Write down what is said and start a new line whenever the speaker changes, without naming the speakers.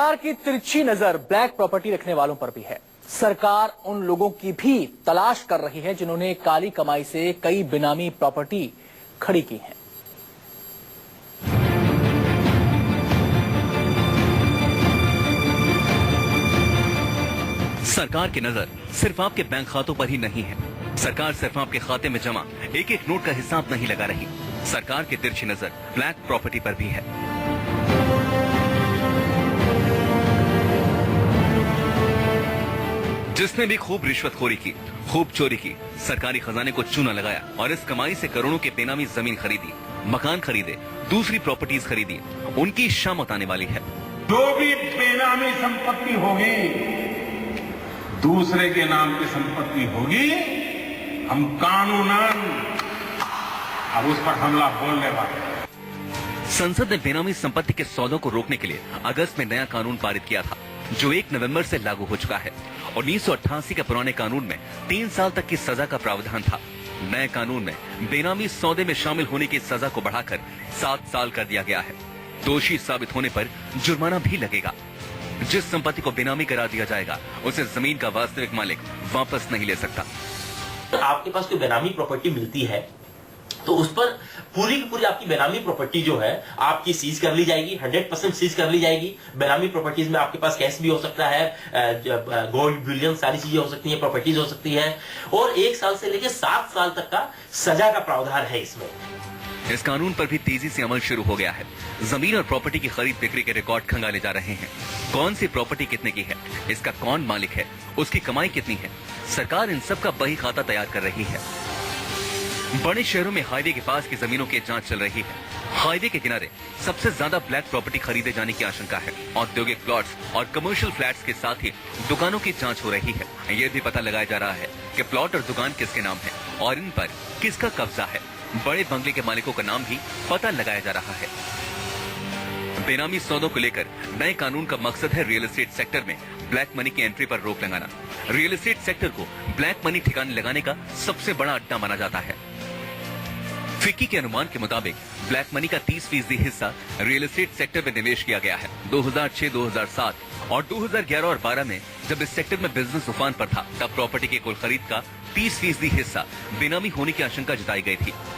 सरकार की तिरछी नजर ब्लैक प्रॉपर्टी रखने वालों पर भी है। सरकार उन लोगों की भी तलाश कर रही है जिन्होंने काली कमाई से कई बेनामी प्रॉपर्टी खड़ी की हैं।
सरकार की नजर सिर्फ आपके बैंक खातों पर ही नहीं है। सरकार सिर्फ आपके खाते में जमा एक एक नोट का हिसाब नहीं लगा रही। सरकार की तिरछी नजर ब्लैक प्रॉपर्टी पर भी है। जिसने भी खूब रिश्वतखोरी की, खूब चोरी की, सरकारी खजाने को चूना लगाया और इस कमाई से करोड़ों के बेनामी जमीन खरीदी, मकान खरीदे, दूसरी प्रॉपर्टीज खरीदी, उनकी शामत आने वाली है।
जो भी बेनामी संपत्ति होगी, दूसरे के नाम की संपत्ति होगी, हम कानूनन अब उस पर हमला बोलने वाले।
संसद ने बेनामी संपत्ति के सौदों को रोकने के लिए अगस्त में नया कानून पारित किया था, जो 1 नवंबर से लागू हो चुका है। 1988 के पुराने कानून में 3 साल तक की सजा का प्रावधान था। नए कानून में बेनामी सौदे में शामिल होने की सजा को बढ़ाकर 7 साल कर दिया गया है। दोषी साबित होने पर जुर्माना भी लगेगा। जिस संपत्ति को बेनामी करार दिया जाएगा, उसे जमीन का वास्तविक मालिक वापस नहीं ले सकता।
आपके पास कोई बेनामी प्रॉपर्टी मिलती है तो उस पर पूरी की पूरी आपकी बेनामी प्रॉपर्टी जो है आपकी सीज कर ली जाएगी, 100% सीज कर ली जाएगी। बेनामी प्रॉपर्टीज में आपके पास कैश भी हो सकता है, गोल्ड, बुलियन, सारी चीजें हो सकती हैं, प्रॉपर्टीज हो सकती है, और 1 साल से लेकर 7 साल तक का सजा का प्रावधान है इसमें।
इस कानून पर भी तेजी से अमल शुरू हो गया है। जमीन और प्रॉपर्टी की खरीद बिक्री के रिकॉर्ड खंगाले जा रहे हैं। कौन सी प्रॉपर्टी कितने की है, इसका कौन मालिक है, उसकी कमाई कितनी है, सरकार इन सब का बही खाता तैयार कर रही है। बड़े शहरों में हाईवे के पास की जमीनों की जांच चल रही है। हाईवे के किनारे सबसे ज्यादा ब्लैक प्रॉपर्टी खरीदे जाने की आशंका है। औद्योगिक प्लॉट्स और कमर्शियल फ्लैट्स के साथ ही दुकानों की जांच हो रही है। यह भी पता लगाया जा रहा है कि प्लॉट और दुकान किसके नाम है और इन पर किसका कब्जा है। बड़े बंगले के मालिकों का नाम भी पता लगाया जा रहा है। बेनामी सौदों को लेकर नए कानून का मकसद है रियल एस्टेट सेक्टर में ब्लैक मनी की एंट्री पर रोक लगाना। रियल एस्टेट सेक्टर को ब्लैक मनी ठिकाने लगाने का सबसे बड़ा अड्डा माना जाता है। फिक्की के अनुमान के मुताबिक ब्लैक मनी का 30% हिस्सा रियल एस्टेट सेक्टर में निवेश किया गया है। 2006, 2007 और 2011 और 12 में जब इस सेक्टर में बिजनेस उफान पर था, तब प्रॉपर्टी की कुल खरीद का 30% हिस्सा बेनामी होने की आशंका जताई गई थी।